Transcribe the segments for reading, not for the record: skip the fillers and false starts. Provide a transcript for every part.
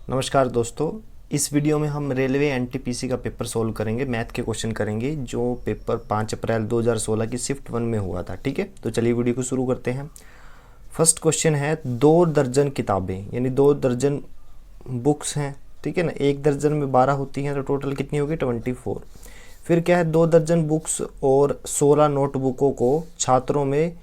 नमस्कार दोस्तों, इस वीडियो में हम रेलवे एनटीपीसी का पेपर सोल्व करेंगे। मैथ के क्वेश्चन करेंगे जो पेपर 5 अप्रैल 2016 की शिफ्ट 1 में हुआ था। ठीक है, तो चलिए वीडियो को शुरू करते हैं। फर्स्ट क्वेश्चन है 2 दर्जन किताबें यानी 2 दर्जन बुक्स हैं। ठीक है ना, 1 दर्जन में 12 होती हैं तो टोटल कितनी होगी 24। फिर क्या है 2 दर्जन बुक्स और 16 नोटबुकों को छात्रों में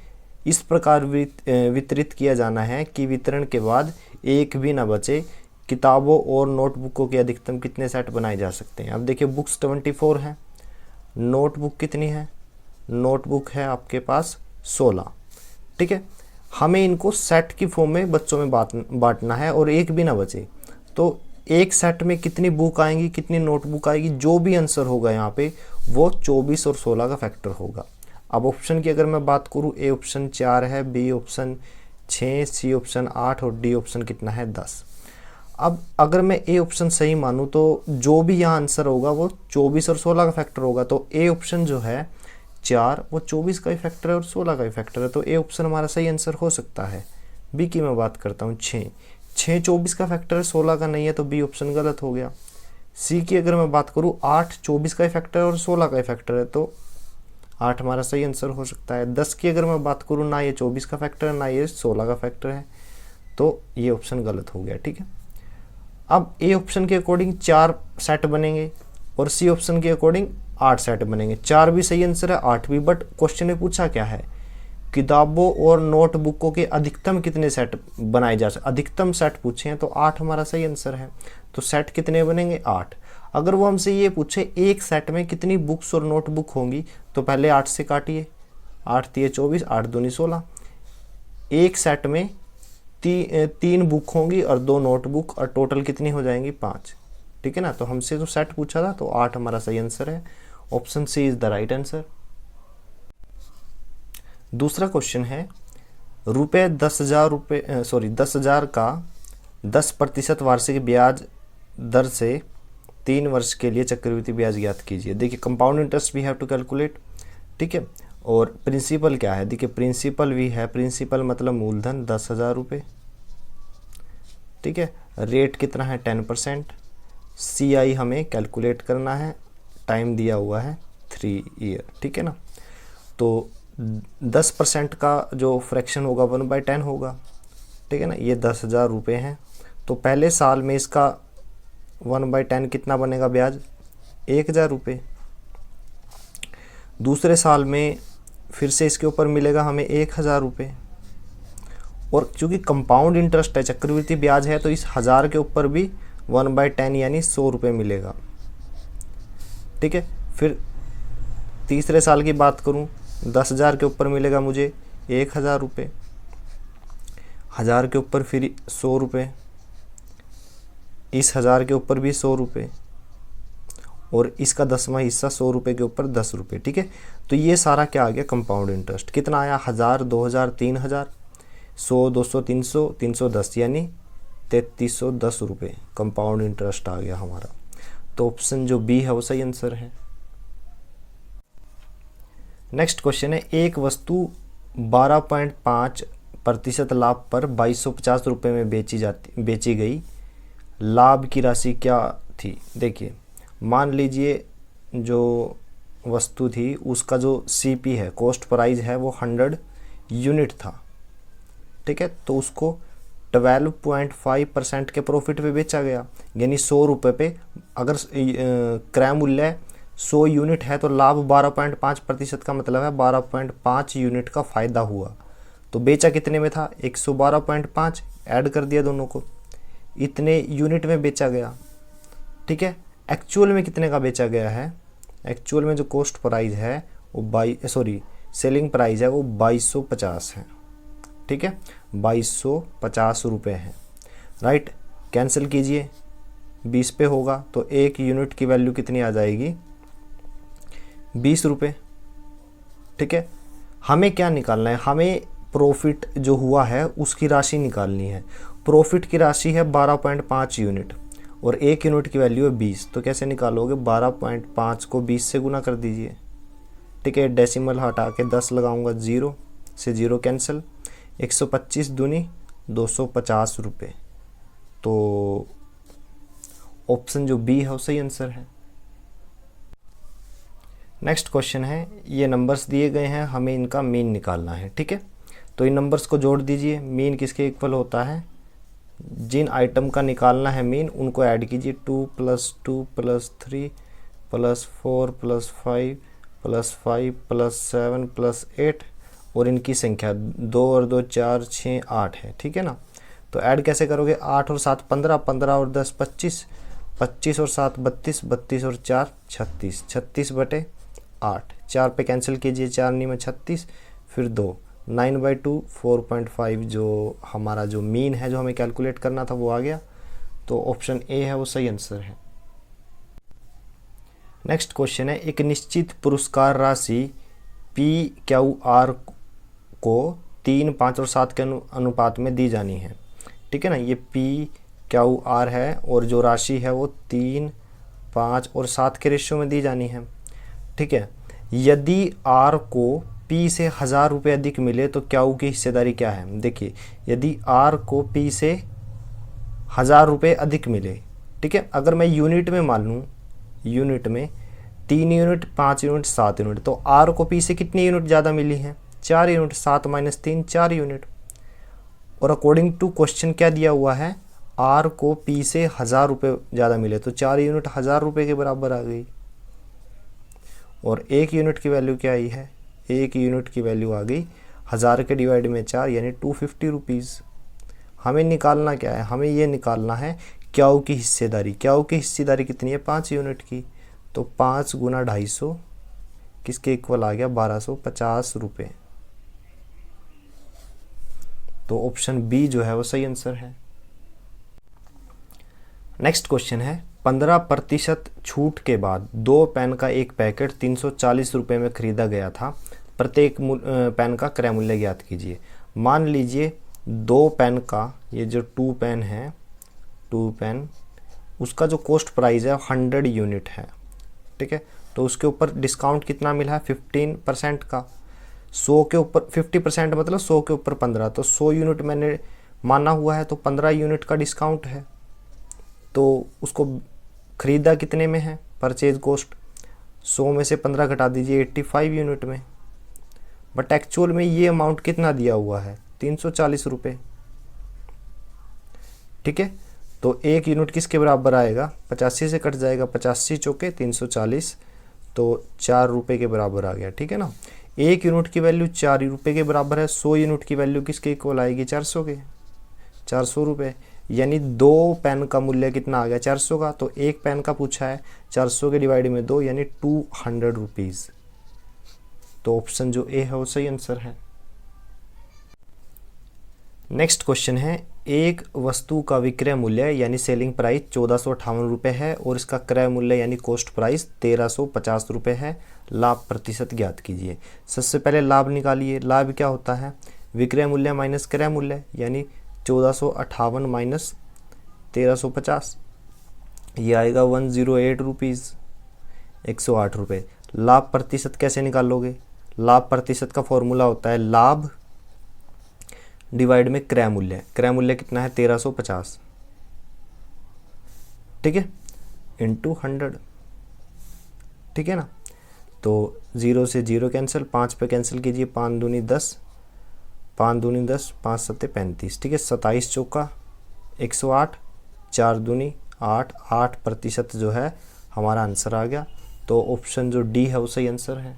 इस प्रकार वितरित किया जाना है कि वितरण के बाद एक भी ना बचे। किताबों और नोटबुकों के अधिकतम कितने सेट बनाए जा सकते हैं। अब देखिए बुक्स 24 हैं, नोटबुक कितनी है, नोटबुक है आपके पास 16। ठीक है, हमें इनको सेट की फॉर्म में बच्चों में बांटना है और एक भी ना बचे। तो एक सेट में कितनी बुक आएंगी, कितनी नोटबुक आएगी, जो भी आंसर होगा यहाँ पे वो 24 और 16 का फैक्टर होगा। अब ऑप्शन की अगर मैं बात करूँ, ए ऑप्शन 4 है, बी ऑप्शन 6, सी ऑप्शन 8 और डी ऑप्शन कितना है 10। अब अगर मैं ए ऑप्शन सही मानूँ तो जो भी यहाँ आंसर होगा वो 24 और 16 का फैक्टर होगा। तो ए ऑप्शन जो है 4 वो 24 का ही फैक्टर है और 16 का ही फैक्टर है, तो ए ऑप्शन हमारा सही आंसर हो सकता है। बी की मैं बात करता हूँ 6 24 का फैक्टर है, 16 का नहीं है, तो बी ऑप्शन गलत हो गया। सी की अगर मैं बात करूँ 8 24 का ही फैक्टर है और 16 का ही फैक्टर है, तो 8 हमारा सही आंसर हो सकता है। 10 की अगर मैं बात करूँ ना ये 24 का फैक्टर है ना ये 16 का फैक्टर है, तो ये ऑप्शन गलत हो गया। ठीक है, अब ए ऑप्शन के अकॉर्डिंग 4 सेट बनेंगे और सी ऑप्शन के अकॉर्डिंग 8 सेट बनेंगे। 4 भी सही आंसर है, 8 भी, बट क्वेश्चन में पूछा क्या है, किताबों और नोटबुकों के अधिकतम कितने सेट बनाए जा सकते। अधिकतम सेट पूछे हैं तो 8 हमारा सही आंसर है। तो सेट कितने बनेंगे 8। अगर वो हमसे ये पूछे एक सेट में कितनी बुक्स और नोटबुक होंगी तो पहले 8 से काटिए, 8 3 24, 8 दूनी 16। एक सेट में 3 बुक होंगी और 2 नोटबुक और टोटल कितनी हो जाएंगी 5। ठीक है ना, तो हमसे जो सेट पूछा था तो 8 हमारा सही आंसर है। Option C is the right answer. दूसरा क्वेश्चन है रुपये 10,000 का 10% वार्षिक ब्याज दर से 3 वर्ष के लिए चक्रवृद्धि ब्याज ज्ञात कीजिए। देखिए compound interest we have to calculate. ठीक है, और प्रिंसिपल क्या है, देखिए प्रिंसिपल भी है, प्रिंसिपल मतलब मूलधन 10,000 रुपये। ठीक है, रेट कितना है 10%। CI हमें कैलकुलेट करना है, टाइम दिया हुआ है 3 ईयर। ठीक है ना, तो 10% का जो फ्रैक्शन होगा 1/10 होगा। ठीक है ना, ये 10,000 रुपये हैं, तो पहले साल में इसका 1/10 कितना बनेगा ब्याज 1,000 रुपये। दूसरे साल में फिर से इसके ऊपर मिलेगा हमें 1,000 रुपये, और चूँकि कंपाउंड इंटरेस्ट है, चक्रवृद्धि ब्याज है, तो इस 1000 के ऊपर भी 1/10 यानी 100 रुपये मिलेगा। ठीक है, फिर तीसरे साल की बात करूं 10,000 के ऊपर मिलेगा मुझे 1,000 रुपये, 1000 के ऊपर फिर 100 रुपये, इस 1000 के ऊपर भी 100 रुपये, और इसका 10वां हिस्सा 100 रुपये के ऊपर 10 रुपये। ठीक है, तो ये सारा क्या आ गया कंपाउंड इंटरेस्ट। कितना आया 1000, 2000, 3000, 100, 200, 300, 310 यानी 3310 रुपये कंपाउंड इंटरेस्ट आ गया हमारा। तो ऑप्शन जो बी है वो सही आंसर है। नेक्स्ट क्वेश्चन है एक वस्तु 12.5% लाभ पर 2250 रुपये में बेची गई, लाभ की राशि क्या थी। देखिए मान लीजिए जो वस्तु थी उसका जो CP है, कॉस्ट प्राइस है, वो 100 यूनिट था। ठीक है, तो उसको 12.5% के प्रॉफिट पे बेचा गया, यानी 100 रुपये पे अगर क्रय मूल्य 100 यूनिट है तो लाभ 12.5% का मतलब है 12.5 यूनिट का फ़ायदा हुआ। तो बेचा कितने में था 112.5, ऐड कर दिया दोनों को, इतने यूनिट में बेचा गया। ठीक है, एक्चुअल में कितने का बेचा गया है, एक्चुअल में जो कॉस्ट प्राइस है वो सेलिंग प्राइस है वो 2250 है। ठीक है, 2250 रुपये है। राइट, कैंसिल कीजिए, 20 पे होगा तो 1 यूनिट की वैल्यू कितनी आ जाएगी 20 रुपये। ठीक है, हमें क्या निकालना है, हमें प्रॉफिट जो हुआ है उसकी राशि निकालनी है। प्रॉफिट की राशि है 12.5 यूनिट और 1 यूनिट की वैल्यू है 20। तो कैसे निकालोगे, 12.5 को 20 से गुना कर दीजिए। ठीक है, डेसिमल हटा के 10 लगाऊंगा, 0 से 0 कैंसिल, 125 दूनी 250 रुपये। तो ऑप्शन जो बी है वो सही आंसर है। नेक्स्ट क्वेश्चन है, ये नंबर्स दिए गए हैं, हमें इनका मीन निकालना है। ठीक है, तो इन नंबर्स को जोड़ दीजिए। मीन किसके इक्वल होता है, जिन आइटम का निकालना है मीन उनको ऐड कीजिए। 2 + 2 + 3 + 4 + 5 + 5 + 7 + 8 और इनकी संख्या 2 और 2 4 6 8 है। ठीक है ना, तो ऐड कैसे करोगे, 8 और 7 15, 15 और 10 25, 25 और 7 32, 32 और 4 36, 36/8, 4 पे कैंसिल कीजिए, 4 नी में 36, फिर 2, 9/2 4.5 जो हमारा जो मीन है जो हमें कैलकुलेट करना था वो आ गया। तो ऑप्शन ए है वो सही आंसर है। नेक्स्ट क्वेश्चन है, एक निश्चित पुरस्कार राशि PQR को 3, 5 और 7 के अनुपात में दी जानी है। ठीक है ना, ये PQR है और जो राशि है वो 3, 5 और 7 के रेशियो में दी जानी है। ठीक है, यदि R को P से 1000 रुपये अधिक मिले तो Q की हिस्सेदारी क्या है। देखिए, यदि R को P से 1000 रुपये अधिक मिले, ठीक है, अगर मैं यूनिट में मान लूँ, यूनिट में 3 यूनिट, 5 यूनिट, 7 यूनिट, तो R को P से कितनी यूनिट ज़्यादा मिली है, 4 यूनिट, 7 - 3 4 यूनिट। और अकॉर्डिंग टू क्वेश्चन क्या दिया हुआ है, R को P से 1000 रुपये ज़्यादा मिले तो 4 यूनिट 1000 रुपये के बराबर आ गई। और 1 यूनिट की वैल्यू क्या आई है, 1 यूनिट की वैल्यू आ गई 1000 के डिवाइड में 4 यानी 250 रुपीज़। हमें निकालना क्या है, हमें ये निकालना है क्यू की हिस्सेदारी। क्यू की हिस्सेदारी कितनी है, 5 यूनिट की, तो 5 × 250 किसके इक्वल आ गया, 1250 रुपये। तो ऑप्शन बी जो है वो सही आंसर है। नेक्स्ट क्वेश्चन है, 15% छूट के बाद 2 पेन का एक पैकेट 340 रुपये में खरीदा गया था। प्रत्येक पेन का क्रय मूल्य ज्ञात कीजिए। मान लीजिए 2 पेन का, ये जो 2 पेन है, 2 पेन, उसका जो कॉस्ट प्राइस है 100 यूनिट है। ठीक है, तो उसके ऊपर डिस्काउंट कितना मिला है, 15% का। 100 के ऊपर 50% मतलब 100 के ऊपर 15, तो 100 यूनिट मैंने माना हुआ है तो 15 यूनिट का डिस्काउंट है। तो उसको ख़रीदा कितने में है, परचेज कॉस्ट 100 में से 15 घटा दीजिए 85 यूनिट में, बट एक्चुअल में ये अमाउंट कितना दिया हुआ है, 340 रुपये। ठीक है, तो 1 यूनिट किसके बराबर आएगा, 85 से कट जाएगा, 85 चौके 340, तो 4 रुपये के बराबर आ गया। ठीक है ना, 1 यूनिट की वैल्यू 4 रुपये के बराबर है, 100 यूनिट की वैल्यू किसके इक्वल आएगी, 400 के, 400 रुपये, यानी 2 पेन का मूल्य कितना आ गया, 400 का। तो 1 पेन का पूछा है, 400 के डिवाइड में 2 यानी 200 रुपीज़। तो ऑप्शन जो ए है वो सही आंसर है। नेक्स्ट क्वेश्चन है, एक वस्तु का विक्रय मूल्य यानी सेलिंग प्राइस 1458 रुपये है और इसका क्रय मूल्य यानी कॉस्ट प्राइस 1350 रुपये है। लाभ प्रतिशत ज्ञात कीजिए। सबसे पहले लाभ निकालिए। लाभ क्या होता है, विक्रय मूल्य माइनस क्रय मूल्य, यानी 1458 माइनस 1350, ये आएगा 108 रुपीज़, 108 रुपये। लाभ प्रतिशत कैसे निकालोगे, लाभ प्रतिशत का फॉर्मूला होता है लाभ डिवाइड में क्रय मूल्य। क्रय मूल्य कितना है, 1350, ठीक है, इंटू 100। ठीक है ना, तो 0 से 0 कैंसिल, 5 पे कैंसिल कीजिए, 5 दूनी 10, 5 दूनी 10, 5 सत्ते 35। ठीक है, 27 चौका 108, 4 दूनी 8, 8% जो है हमारा आंसर आ गया। तो ऑप्शन जो डी है वो सही आंसर है।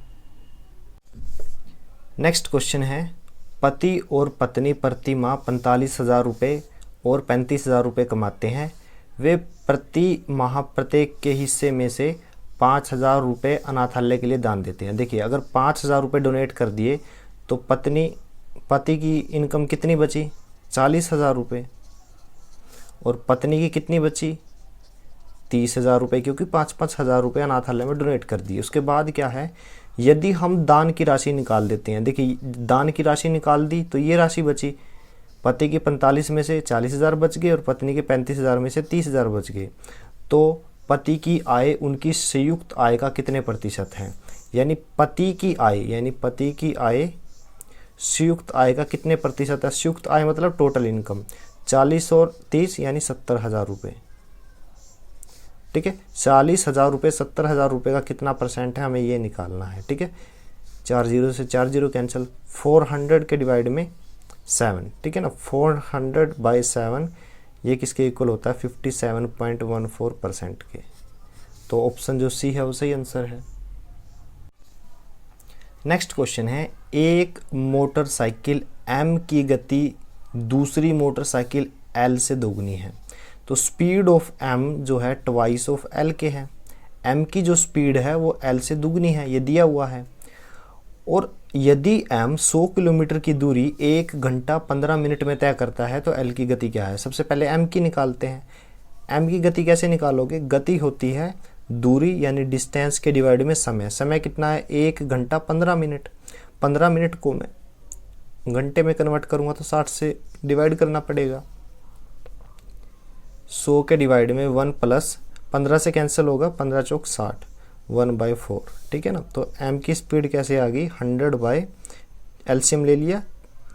नेक्स्ट क्वेश्चन है, पति और पत्नी प्रति माह 45,000 रुपये और 35,000 रुपये कमाते हैं। वे प्रति माह प्रत्येक के हिस्से में से 5,000 रुपये अनाथालय के लिए दान देते हैं। देखिए, अगर 5,000 रुपये डोनेट कर दिए तो पति की इनकम कितनी बची, 40,000 रुपये, और पत्नी की कितनी बची, 30,000 रुपये, क्योंकि 5-5 हज़ार रुपये अनाथालय में डोनेट कर दिए। उसके बाद क्या है, यदि हम दान की राशि निकाल देते हैं, देखिए दान की राशि निकाल दी तो ये राशि बची, पति के 45 में से 40,000 बच गए और पत्नी के 35,000 में से 30,000 बच गए। तो पति की आय उनकी संयुक्त आय का कितने प्रतिशत है, यानी पति की आय संयुक्त आय का कितने प्रतिशत है। संयुक्त आय मतलब टोटल इनकम, 40 और 30 यानी 70,000 रुपये। ठीक है। 40,000 रुपये 70,000 रुपये का कितना परसेंट है, हमें ये निकालना है, ठीक है। 4 जीरो से 4 जीरो कैंसिल, 400 के डिवाइड में 7, ठीक है ना। 400/7 ये किसके इक्वल होता है, 57.14% के। तो ऑप्शन जो सी है वो सही आंसर है। नेक्स्ट क्वेश्चन है, एक मोटरसाइकिल M की गति दूसरी मोटरसाइकिल L से दोगुनी है, तो स्पीड ऑफ M जो है ट्वाइस ऑफ L के है। M की जो स्पीड है वो L से दुगनी है, ये दिया हुआ है। और यदि M 100 किलोमीटर की दूरी 1 घंटा 15 मिनट में तय करता है तो L की गति क्या है। सबसे पहले M की निकालते हैं। M की गति कैसे निकालोगे, गति होती है दूरी यानी डिस्टेंस के डिवाइड में समय। समय कितना है, 1 घंटा 15 मिनट। 15 मिनट को मैं घंटे में कन्वर्ट करूँगा तो 60 से डिवाइड करना पड़ेगा। 100 के डिवाइड में 1 प्लस 15 से कैंसिल होगा, 15 चौक 60, 1/4, ठीक है ना। तो M की स्पीड कैसे आ गई, 100 एलसीएम ले लिया,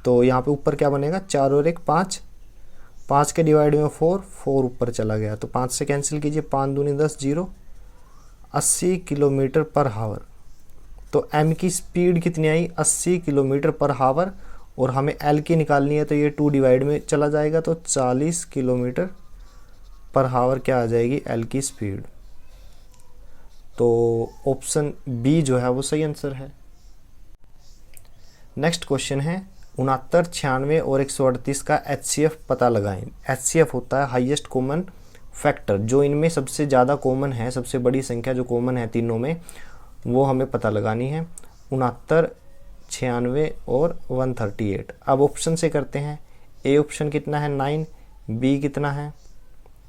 तो यहाँ पे ऊपर क्या बनेगा, 4 और 1 5, 5 के डिवाइड में 4, 4 ऊपर चला गया तो 5 से कैंसिल कीजिए, 5 दूनी 10, 0, 80 किलोमीटर पर हावर। तो M की स्पीड कितनी आई, 80 किलोमीटर पर हावर। और हमें L की निकालनी है तो ये 2 डिवाइड में चला जाएगा, तो 40 किलोमीटर पर हावर क्या आ जाएगी L की स्पीड। तो ऑप्शन बी जो है वो सही आंसर है। नेक्स्ट क्वेश्चन है, 69, 96 और 138 का HCF पता लगाएं। HCF होता है हाईएस्ट कॉमन फैक्टर, जो इनमें सबसे ज़्यादा कॉमन है, सबसे बड़ी संख्या जो कॉमन है तीनों में, वो हमें पता लगानी है। 69, 96 और 138। अब ऑप्शन से करते हैं। ए ऑप्शन कितना है 9, बी कितना है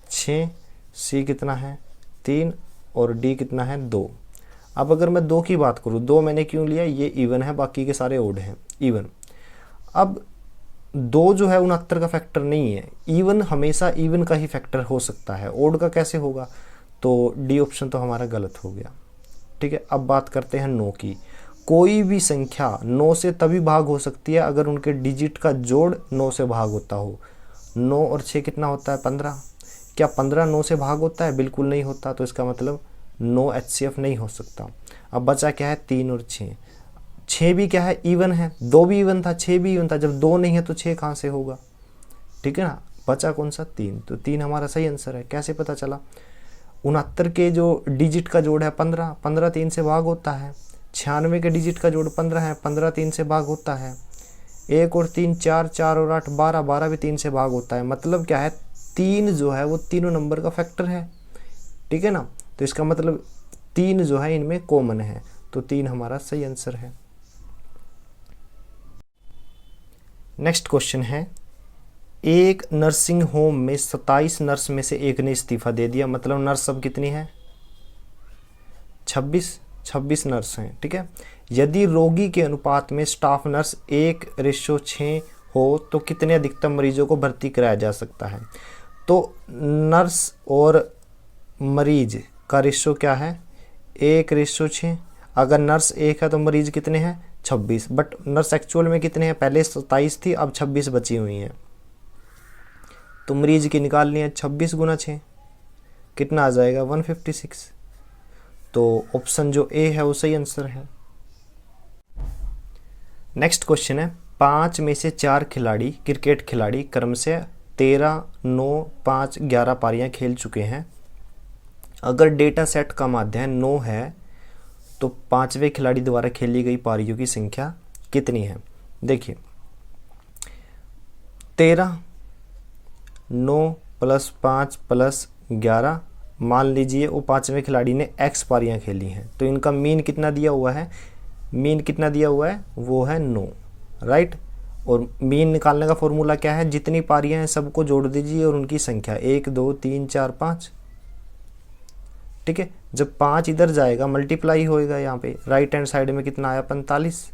6, सी कितना है 3 और डी कितना है 2। अब अगर मैं 2 की बात करूँ, 2 मैंने क्यों लिया, ये इवन है, बाकी के सारे ओड हैं इवन। अब 2 जो है 69 का फैक्टर नहीं है, इवन हमेशा इवन का ही फैक्टर हो सकता है, ओड का कैसे होगा। तो डी ऑप्शन तो हमारा गलत हो गया, ठीक है। अब बात करते हैं 9 की। कोई भी संख्या 9 से तभी भाग हो सकती है अगर उनके डिजिट का जोड़ 9 से भाग होता हो। 9 और 6 कितना होता है 15। क्या 15 9 से भाग होता है, बिल्कुल नहीं होता, तो इसका मतलब 9 HCF नहीं हो सकता। अब बचा क्या है 3 और 6। 6 भी क्या है इवन है, 2 भी इवन था, 6 भी इवन था, जब 2 नहीं है तो 6 कहाँ से होगा, ठीक है ना। बचा कौन सा 3, तो 3 हमारा सही आंसर है। कैसे पता चला, 69 के जो डिजिट का जोड़ है 15, 15 3 से भाग होता है। 96 के डिजिट का जोड़ 15 है, 15 3 से भाग होता है। 1 और 3 4, 4 और 8 12, 12 भी 3 से भाग होता है। मतलब क्या है 3 जो है वो तीनों नंबर का फैक्टर है, ठीक है ना। तो इसका मतलब 3 जो है इनमें कॉमन है, तो 3 हमारा सही आंसर है। नेक्स्ट क्वेश्चन है, एक नर्सिंग होम में 27 नर्स में से एक ने इस्तीफा दे दिया, मतलब नर्स अब कितनी है 26 नर्स हैं, ठीक है। यदि रोगी के अनुपात में स्टाफ नर्स 1:6 हो तो कितने अधिकतम मरीजों को भर्ती कराया जा सकता है। तो नर्स और मरीज का रेशो क्या है 1:6। अगर नर्स 1 है तो मरीज कितने हैं 26, बट नर्स एक्चुअल में कितने हैं, पहले 27 थी, अब 26 बची हुई हैं। तो मरीज की निकालनी है, 26 × 6 कितना आ जाएगा 156। तो ऑप्शन जो ए है वो सही आंसर है। नेक्स्ट क्वेश्चन है, 5 में से 4 खिलाड़ी क्रिकेट खिलाड़ी क्रम से 13, 9, 5, 11 पारियां खेल चुके हैं। अगर डेटा सेट का माध्य 9 है तो 5वें खिलाड़ी द्वारा खेली गई पारियों की संख्या कितनी है। देखिए 13, 9 + 5 + 11, मान लीजिए वो 5वें खिलाड़ी ने x पारियां खेली हैं, तो इनका मीन कितना दिया हुआ है, मीन कितना दिया हुआ है वो है 9, राइट। और मीन निकालने का फॉर्मूला क्या है, जितनी पारियां हैं सबको जोड़ दीजिए और उनकी संख्या 1 2 3 4 5, ठीक है। जब 5 इधर जाएगा मल्टीप्लाई होएगा, यहाँ पे राइट हैंड साइड में कितना आया 45,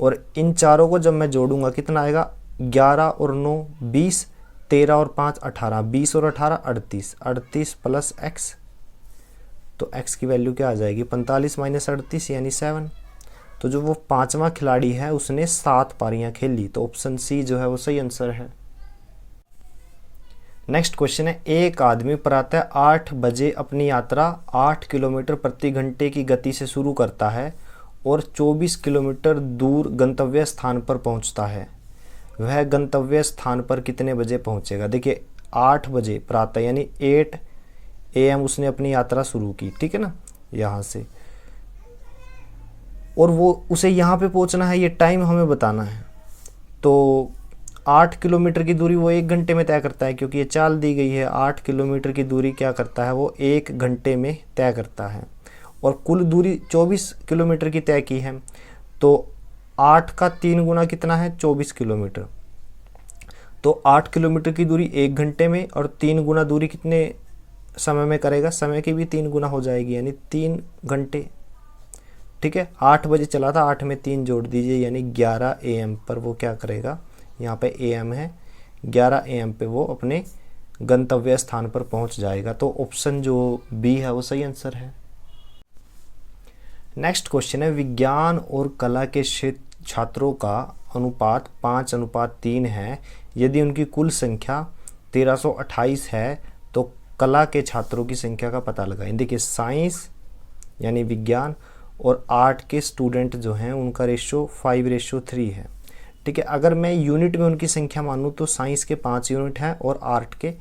और इन चारों को जब मैं जोड़ूंगा कितना आएगा 11 और 9 20, 13 और 5 18, 20 और 18 38, 38 + x, तो x की वैल्यू क्या आ जाएगी 45 - 38 यानी 7। तो जो वो 5वां खिलाड़ी है उसने 7 पारियां खेली, तो ऑप्शन सी जो है वो सही आंसर है। नेक्स्ट क्वेश्चन है, एक आदमी प्रातः 8 बजे अपनी यात्रा 8 किलोमीटर प्रति घंटे की गति से शुरू करता है और 24 किलोमीटर दूर गंतव्य स्थान पर पहुंचता है। वह गंतव्य स्थान पर कितने बजे पहुंचेगा? देखिए 8 बजे प्रातः यानी 8 AM उसने अपनी यात्रा शुरू की, ठीक है ना, यहाँ से, और वो उसे यहाँ पे पहुँचना है, ये टाइम हमें बताना है। तो 8 किलोमीटर की दूरी वो 1 घंटे में तय करता है, क्योंकि ये चाल दी गई है। 8 किलोमीटर की दूरी क्या करता है, वो 1 घंटे में तय करता है। और कुल दूरी 24 किलोमीटर की तय की है, तो 8 का 3 गुना कितना है, 24 किलोमीटर। तो 8 किलोमीटर की दूरी 1 घंटे में और 3 गुना दूरी कितने समय में करेगा, समय की भी 3 गुना हो जाएगी, यानी 3 घंटे। ठीक है, 8 बजे चला था, 8 में 3 जोड़ दीजिए, यानी 11 AM पर वो क्या करेगा, यहाँ पे AM है, 11 AM पे वो अपने गंतव्य स्थान पर पहुँच जाएगा। तो ऑप्शन जो बी है वो सही आंसर है। नेक्स्ट क्वेश्चन है, विज्ञान और कला के छात्रों का अनुपात 5:3 है। यदि उनकी कुल संख्या 1328 है तो कला के छात्रों की संख्या का पता लगाएं। देखिए साइंस यानी विज्ञान और आर्ट के स्टूडेंट जो हैं उनका रेशियो 5:3 है। ठीक है, अगर मैं यूनिट में उनकी संख्या मानूँ तो साइंस के 5 यूनिट हैं और आर्ट के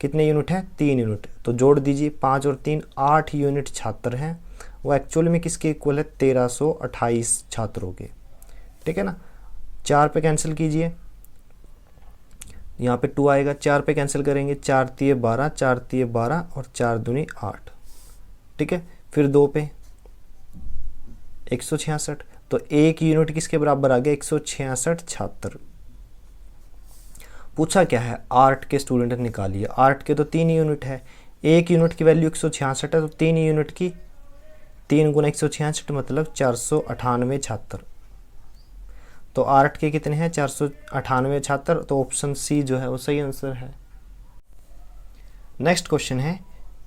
कितने यूनिट हैं, 3 यूनिट। तो जोड़ दीजिए 5 और 3, 8 यूनिट छात्र हैं। वो एक्चुअल में किसके इक्वल है, 1328 छात्रों के। ठीक है ना, 4 पे कैंसिल कीजिए, यहाँ पे 2 आएगा, 4 पे कैंसिल करेंगे, 4 तिये 12, 4 तिये 12 और 4 दूनी 8। ठीक है, फिर 2 पे 166, तो 1 यूनिट किसके बराबर आ गया, 166 छात्र। पूछा क्या है, आर्ट के स्टूडेंट निकालिए। आर्ट के तो 3 यूनिट है, 1 यूनिट की वैल्यू 166 है, तो 3 यूनिट की 3 गुना 166 मतलब 498 छात्र। तो आर्ट के कितने हैं, 498 छात्र। तो ऑप्शन सी जो है वो सही आंसर है। नेक्स्ट क्वेश्चन है,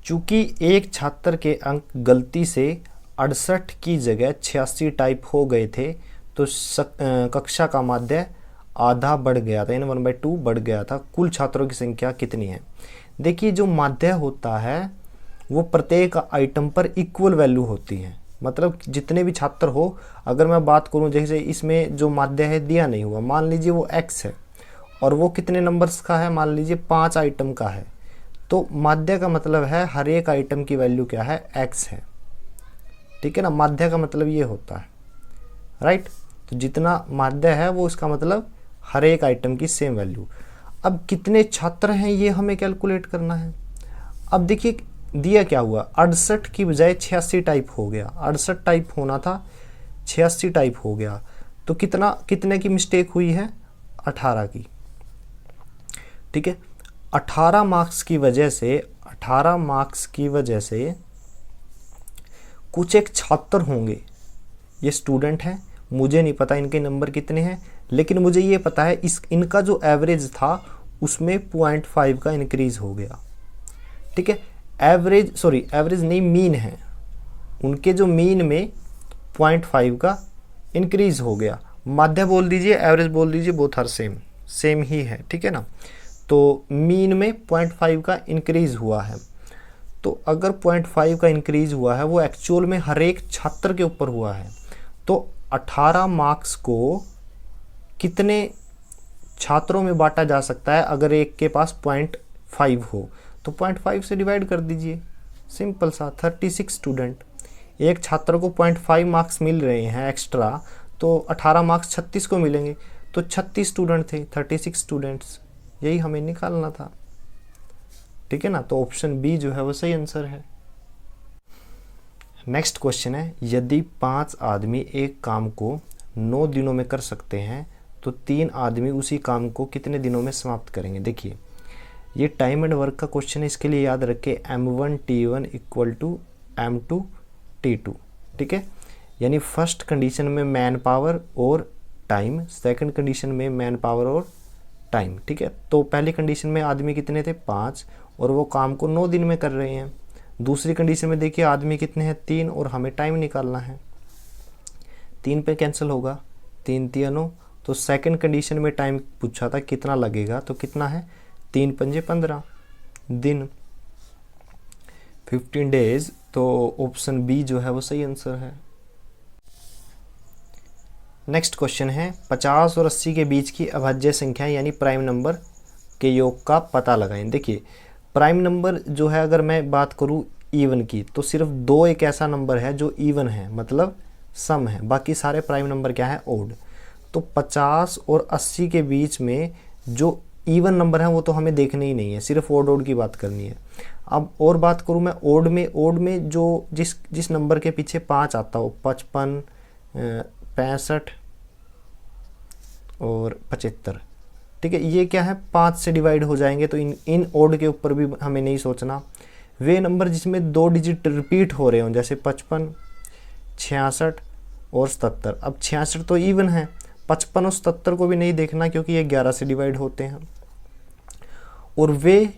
चूंकि एक छात्र के अंक गलती से 68 की जगह 86 टाइप हो गए थे तो कक्षा का माध्य आधा बढ़ गया था, यानी 1/2 बढ़ गया था। कुल छात्रों की संख्या कितनी है? देखिए जो माध्य होता है वो प्रत्येक आइटम पर इक्वल वैल्यू होती है, मतलब जितने भी छात्र हो। अगर मैं बात करूं, जैसे इसमें जो माध्य है दिया नहीं हुआ, मान लीजिए वो x है और वो कितने नंबर्स का है, मान लीजिए 5 आइटम का है, तो माध्य का मतलब है हर एक आइटम की वैल्यू क्या है, x है। ठीक है ना, माध्य का मतलब ये होता है, राइट। तो जितना माध्य है वो इसका मतलब हर एक आइटम की सेम वैल्यू। अब कितने छात्र हैं ये हमें कैलकुलेट करना है। अब देखिए दिया क्या हुआ, 68 की बजाय 86 टाइप हो गया, 68 टाइप होना था 86 टाइप हो गया। तो कितने की मिस्टेक हुई है, 18 की। ठीक है, 18 मार्क्स की वजह से कुछ एक छात्र होंगे, ये स्टूडेंट हैं, मुझे नहीं पता इनके नंबर कितने हैं, लेकिन मुझे ये पता है इनका जो एवरेज था उसमें 0.5 का इंक्रीज हो गया। ठीक है, एवरेज नहीं, मीन है, उनके जो मीन में 0.5 का इंक्रीज हो गया। माध्य बोल दीजिए, एवरेज बोल दीजिए, बोथ आर सेम ही है। ठीक है ना, तो मीन में 0.5 का इंक्रीज हुआ है। तो अगर 0.5 का इंक्रीज हुआ है वो एक्चुअल में हर एक छात्र के ऊपर हुआ है, तो 18 मार्क्स को कितने छात्रों में बांटा जा सकता है अगर एक के पास 0.5 हो, तो 0.5 से डिवाइड कर दीजिए, सिंपल सा, 36 स्टूडेंट। एक छात्र को 0.5 मार्क्स मिल रहे हैं एक्स्ट्रा, तो 18 मार्क्स 36 को मिलेंगे, तो 36 स्टूडेंट थे, 36 स्टूडेंट्स, यही हमें निकालना था। ठीक है ना, तो ऑप्शन बी जो है वो सही आंसर है। नेक्स्ट क्वेश्चन है, यदि 5 आदमी एक काम को 9 दिनों में कर सकते हैं तो 3 आदमी उसी काम को कितने दिनों में समाप्त करेंगे? देखिए ये टाइम एंड वर्क का क्वेश्चन है, इसके लिए याद रखें M1T1 = M2T2। ठीक है, यानी फर्स्ट कंडीशन में मैन पावर और टाइम, सेकंड कंडीशन में मैन पावर और टाइम। ठीक है, तो पहली कंडीशन में आदमी कितने थे, 5, और वो काम को 9 दिन में कर रहे हैं। दूसरी कंडीशन में देखिए आदमी कितने हैं, 3, और हमें टाइम निकालना है। 3 पे कैंसिल होगा, 3 × 3 = 9। तो सेकंड कंडीशन में टाइम पूछा था कितना लगेगा, तो कितना है, 3 पंजे 15 दिन, 15 डेज। तो ऑप्शन बी जो है वो सही आंसर है। नेक्स्ट क्वेश्चन है 50 और 80 के बीच की अभाज्य संख्या यानी प्राइम नंबर के योग का पता लगाएं। देखिए प्राइम नंबर जो है, अगर मैं बात करूं इवन की, तो सिर्फ 2 एक ऐसा नंबर है जो इवन है, मतलब सम है, बाकी सारे प्राइम नंबर क्या है, ओड। तो 50 और 80 के बीच में जो इवन नंबर है वो तो हमें देखने ही नहीं है, सिर्फ ओड की बात करनी है। अब और बात करूं मैं ओड में जो जिस नंबर के पीछे 5 आता हो, 55, 65 और 75, ठीक है, ये क्या है 5 से डिवाइड हो जाएंगे, तो इन ओड के ऊपर भी हमें नहीं सोचना। वे नंबर जिसमें 2 डिजिट रिपीट हो रहे हों, जैसे 55, 66 और 77। अब 66 तो इवन है, 55 और 77 को भी नहीं देखना क्योंकि ये 11 से डिवाइड होते हैं। और वे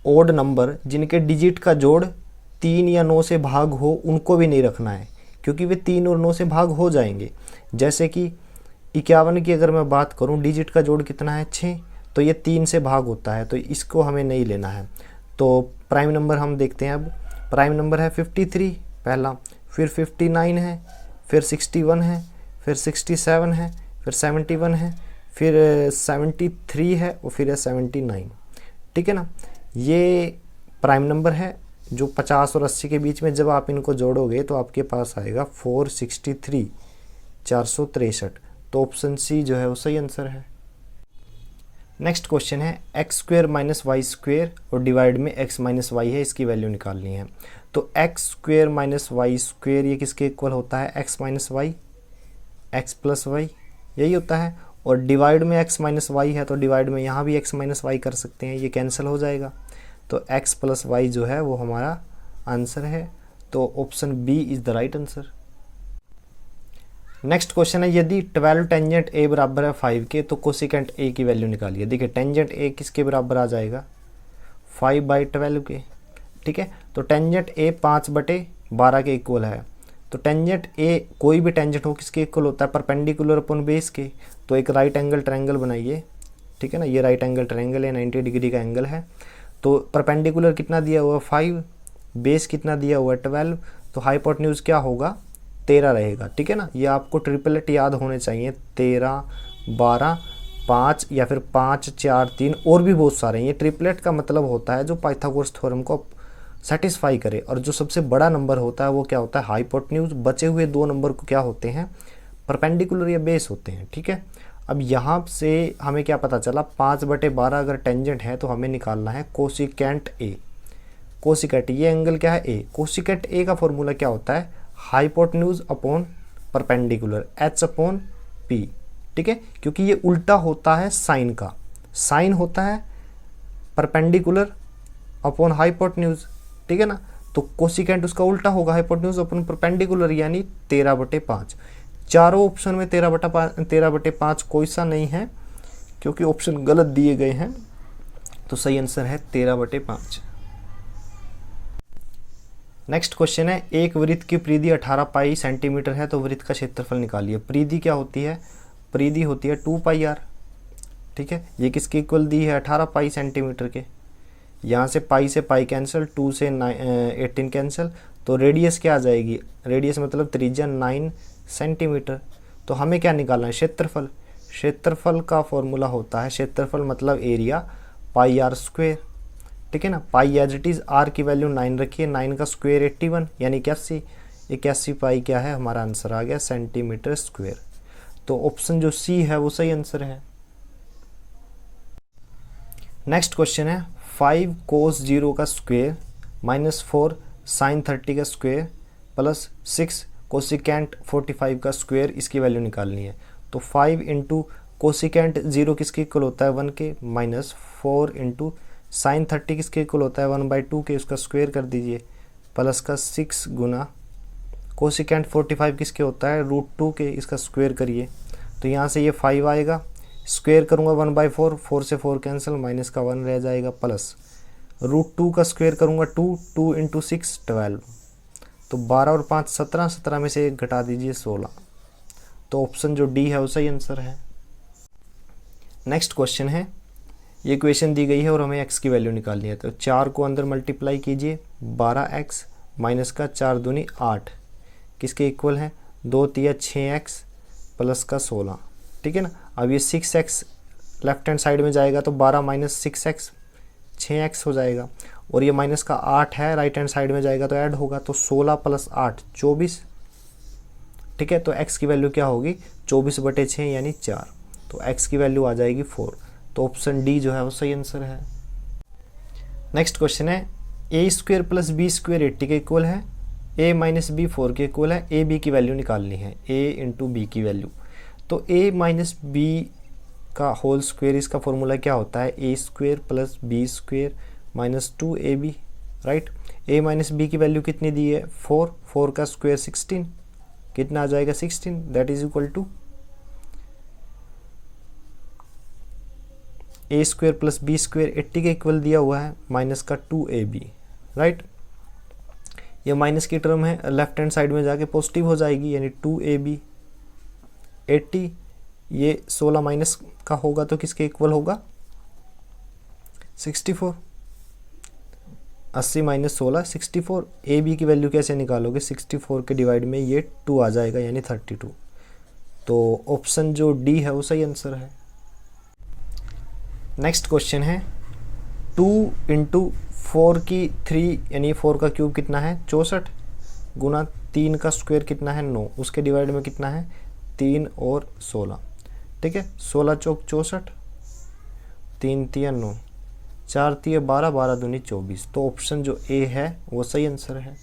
ओड नंबर जिनके डिजिट का जोड़ 3 या 9 से भाग हो, उनको भी नहीं रखना है क्योंकि वे 3 और 9 से भाग हो जाएंगे। जैसे कि 51 की अगर मैं बात करूं, डिजिट का जोड़ कितना है 6, तो ये 3 से भाग होता है, तो इसको हमें नहीं लेना है। तो प्राइम नंबर हम देखते हैं। अब प्राइम नंबर है 53 पहला, फिर 59 है, फिर 61 है, फिर 67 है, फिर 71 है, फिर 73 है और फिर है 79, ठीक है ना। ये प्राइम नंबर है जो 50 और 80 के बीच में, जब आप इनको जोड़ोगे तो आपके पास आएगा 463, 463। तो ऑप्शन सी जो है वो सही आंसर है। नेक्स्ट क्वेश्चन है x square minus y square और डिवाइड में एक्स माइनस वाई है, इसकी वैल्यू निकालनी है। तो x square minus y square ये किसके इक्वल होता है, x minus y, x plus y, यही होता है। और डिवाइड में एक्स माइनस वाई है तो डिवाइड में यहाँ भी एक्स माइनस वाई कर सकते हैं, ये कैंसिल हो जाएगा। तो एक्स प्लस वाई जो है वो हमारा आंसर है। तो option B is the right answer. Next question है यदि 12 टेंजेंट ए बराबर है 5 के तो कोसिकेंट ए की वैल्यू निकालिए। देखिए टेंजेंट ए किसके बराबर आ जाएगा, 5/12 के, ठीक है। तो टेंजेंट ए 5/12 के इक्वल है। तो टेंजेंट ए कोई भी टेंजेंट हो किसके इक्वल होता है, परपेंडिकुलर अपॉन बेस के। तो एक राइट एंगल ट्रायंगल बनाइए, ठीक है ना, ये राइट एंगल ट्रायंगल है, 90 डिग्री का एंगल है। तो परपेंडिकुलर कितना दिया हुआ है 5, बेस कितना दिया हुआ है 12, तो हाइपोटेन्यूज क्या होगा 13 रहेगा, ठीक है ना। ये आपको ट्रिपलेट याद होने चाहिए, 13, 12, 5 या फिर 5, 4, 3 और भी बहुत सारे हैं। ये ट्रिपलेट का मतलब होता है जो पाइथागोरस थ्योरम को सेटिस्फाई करे। और जो सबसे बड़ा नंबर होता है वो क्या होता है, हाइपोटेन्यूज। बचे हुए 2 नंबर को क्या होते हैं, परपेंडिकुलर या बेस होते हैं, ठीक है। अब यहाँ से हमें क्या पता चला, 5/12 अगर टेंजेंट है तो हमें निकालना है कोसिकेंट ए। कोसिकेंट ये एंगल क्या है ए, कोसिकेंट ए का फॉर्मूला क्या होता है, hypotenuse upon perpendicular, h upon p, ठीक है। क्योंकि ये उल्टा होता है साइन का, साइन होता है परपेंडिकुलर अपॉन हाइपोटेन्यूज, ठीक है ना। तो कोसिकेंट उसका उल्टा होगा, हाइपोटेन्यूज अपॉन परपेंडिकुलर, यानी 13/5। चारों ऑप्शन में 13/5 कोई सा नहीं है क्योंकि ऑप्शन गलत दिए गए हैं। तो सही आंसर है 13/5। नेक्स्ट क्वेश्चन है एक वृत्त की परिधि 18 पाई सेंटीमीटर है तो वृत्त का क्षेत्रफल निकालिए। परिधि क्या होती है, परिधि होती है 2πr, ठीक है। ये किसके इक्वल दी है, 18 पाई सेंटीमीटर के। यहाँ से पाई से पाई कैंसिल, 2 से 18 कैंसिल, तो रेडियस क्या आ जाएगी, रेडियस मतलब त्रिज्या 9 सेंटीमीटर। तो हमें क्या निकालना है, क्षेत्रफल। क्षेत्रफल का फॉर्मूला होता है, क्षेत्रफल मतलब एरिया πr², ठीक है ना। पाई एज इट इज़, आर की वैल्यू 9 रखिए, 9 का स्क्वायर 81 यानी 81 पाई क्या है, हमारा आंसर आ गया सेंटीमीटर स्क्वायर। तो ऑप्शन जो सी है वो सही आंसर है। नेक्स्ट क्वेश्चन है 5 cos 0 का स्क्वायर -4 sin 30 का स्क्वायर प्लस 6 कोसिकेंट 45 का स्क्वायर, इसकी वैल्यू निकालनी है। तो 5 इंटू कोसिकेंट 0 किसके इक्वल होता है 1 के, -4 इंटू साइन 30 किसके इक्वल होता है 1/2 के, उसका स्क्वायर कर दीजिए, प्लस का 6 गुना कोसिकेंट 45 किसके होता है √2 के, इसका स्क्वायर करिए। तो यहाँ से ये 5 आएगा, स्क्वायर करूँगा 1/4, 4 से 4 कैंसिल, माइनस का 1 रह जाएगा, प्लस √2 का स्क्वायर करूँगा 2 इंटू 6 12, तो 12 और 5 17, 17 में से 1 घटा दीजिए 16। तो ऑप्शन जो डी है वो सही आंसर है। नेक्स्ट क्वेश्चन है ये क्वेश्चन दी गई है और हमें x की वैल्यू निकालनी है। तो 4 को अंदर मल्टीप्लाई कीजिए, 12x माइनस का 4 दूनी 8 किसके इक्वल है, 2 तिया 6x प्लस का 16, ठीक है ना। अब ये 6x लेफ्ट हैंड साइड में जाएगा तो 12 माइनस 6x 6x हो जाएगा, और ये माइनस का 8 है राइट हैंड साइड में जाएगा तो ऐड होगा, तो 16 प्लस 8 24, ठीक है। तो x की वैल्यू क्या होगी, 24/6 यानी 4, तो x की वैल्यू आ जाएगी 4। तो ऑप्शन डी जो है वो सही आंसर है। नेक्स्ट क्वेश्चन है a² + b² 80 के इक्वल है, a माइनस बी 4 के इक्वल है, a b की वैल्यू निकालनी है, a इंटू बी की वैल्यू। तो a माइनस बी का होल स्क्वेयर, इसका फॉर्मूला क्या होता है, a² + b² minus 2ab, right. a minus b की वैल्यू कितनी दी है, 4, 4 का स्क्वेयर 16, कितना आ जाएगा 16, that is equal to a² + b² 80 के इक्वल दिया हुआ है, माइनस का 2ab, राइट। ये माइनस की टर्म है, लेफ्ट हैंड साइड में जाके पॉजिटिव हो जाएगी, यानी 2ab 80, ये 16 माइनस का होगा तो किसके इक्वल होगा, 64, 80 माइनस 16 64। ए बी की वैल्यू कैसे निकालोगे, 64 के डिवाइड में ये 2 आ जाएगा यानी 32। तो ऑप्शन जो डी है वो सही आंसर है। नेक्स्ट क्वेश्चन है 2 इंटू 4 की 3 यानी 4 का क्यूब कितना है 64 गुना 3 का स्क्वायर कितना है 9, उसके डिवाइड में कितना है 3 और 16, ठीक है। 16 चौक 64, 3 तिया 9, 4 तिया 12, 12 दूनी 24। तो ऑप्शन जो ए है वो सही आंसर है।